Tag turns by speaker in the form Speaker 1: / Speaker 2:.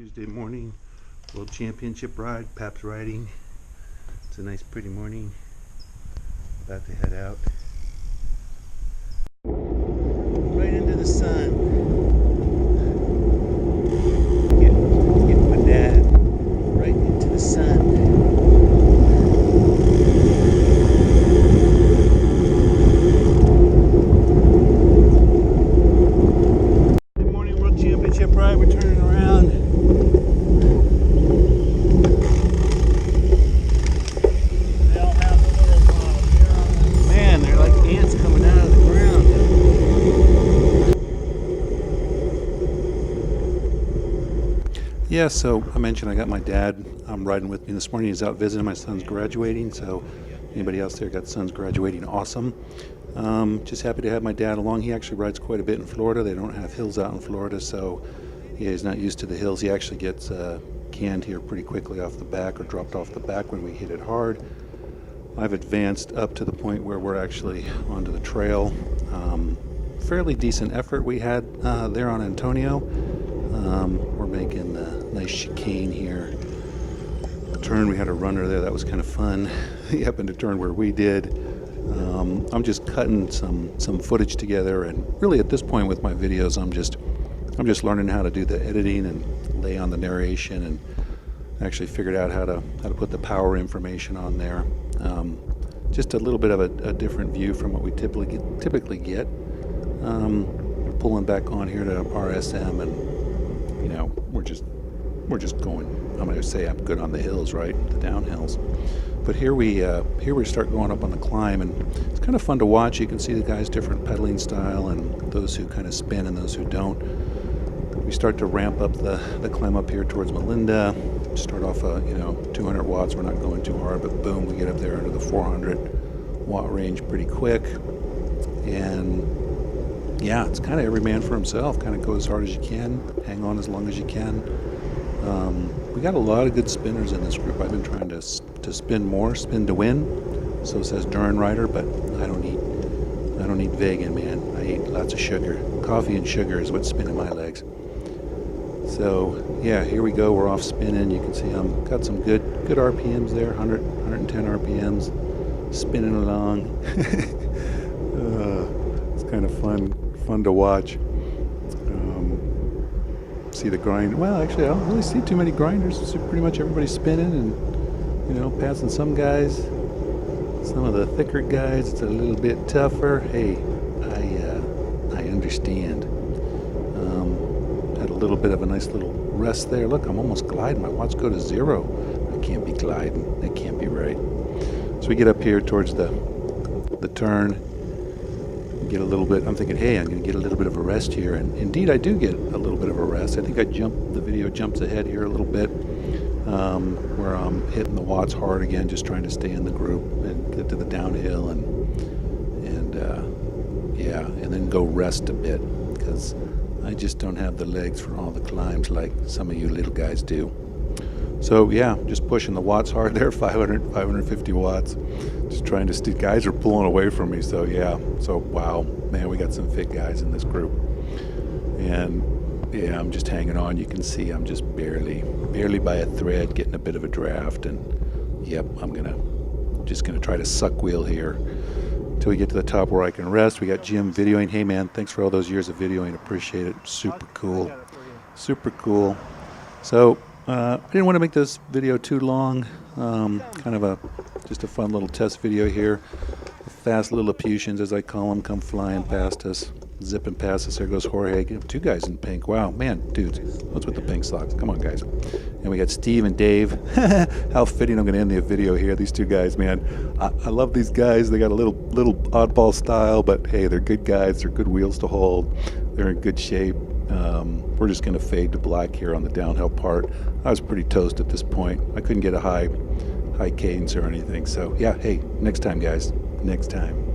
Speaker 1: Tuesday morning, World Championship ride, Pap's riding. It's a nice pretty morning. About to head out. Right into the sun. Get my dad right into the sun. Right, we're turning around. They all have the little man, they're like ants coming out of the ground. Yeah, so I mentioned I got my dad riding with me this morning. He's out visiting. My son's graduating, so anybody else there got sons graduating, awesome. Just happy to have my dad along. He actually rides quite a bit in Florida. They don't have hills out in Florida, so yeah, he's not used to the hills. He actually gets canned here pretty quickly off the back, or dropped off the back when we hit it hard. I've advanced up to the point where we're actually onto the trail. Fairly decent effort we had there on Antonio. We're making a nice chicane here. Turn, we had a runner there, that was kind of fun. He happened to turn where we did. I'm just cutting some footage together, and really at this point with my videos I'm just learning how to do the editing and lay on the narration, and actually figured out how to put the power information on there. Just a little bit of a different view from what we typically get. Pulling back on here to RSM, and you know, we're just going. I'm going to say I'm good on the hills, right? The downhills. But here we start going up on the climb, and it's kind of fun to watch. You can see the guys' different pedaling style, and those who kind of spin and those who don't. We start to ramp up the climb up here towards Melinda. Start off 200 watts. We're not going too hard, but boom, we get up there under the 400 watt range pretty quick. And yeah, it's kind of every man for himself. Kind of go as hard as you can, hang on as long as you can. We got a lot of good spinners in this group. I've been trying to spin more, spin to win. So says Duran Rider, but I don't eat vegan, man. I eat lots of sugar. Coffee and sugar is what's spinning my legs. So yeah, here we go. We're off spinning. You can see I'm got some good RPMs there. 110 RPMs, spinning along. It's kind of fun to watch. See the grind. Well, actually, I don't really see too many grinders. I see pretty much everybody spinning, and passing some guys. Some of the thicker guys, it's a little bit tougher. Hey, I understand. Had a little bit of a nice little rest there. Look, I'm almost gliding. My watts go to 0. I can't be gliding. That can't be right. So we get up here towards the turn. Get a little bit. I'm thinking, hey, I'm going to get a little bit of a rest here, and indeed, I do get a little bit of a rest. I think the video jumps ahead here a little bit, where I'm hitting the watts hard again, just trying to stay in the group and get to the downhill, and then go rest a bit, because I just don't have the legs for all the climbs like some of you little guys do. So yeah, just pushing the watts hard there, 550 watts. Just trying to guys are pulling away from me, so yeah. So wow, man, we got some fit guys in this group. And yeah, I'm just hanging on. You can see I'm just barely by a thread, getting a bit of a draft, and yep, I'm just gonna try to suck wheel here until we get to the top where I can rest. We got Jim videoing. Hey man, thanks for all those years of videoing. Appreciate it. Super cool. Super cool. So I didn't want to make this video too long. Kind of just a fun little test video here. Fast Lilliputians, as I call them, come flying past us, zipping past us. There goes Jorge. 2 guys in pink. Wow, man, dudes, what's with the pink socks? Come on, guys. And we got Steve and Dave. How fitting I'm going to end the video here. These 2 guys, man. I love these guys. They got a little oddball style, but hey, they're good guys. They're good wheels to hold. They're in good shape. We're just going to fade to black here on the downhill part. I was pretty toast at this point. I couldn't get a high cadence or anything. So yeah, hey, next time, guys. Next time.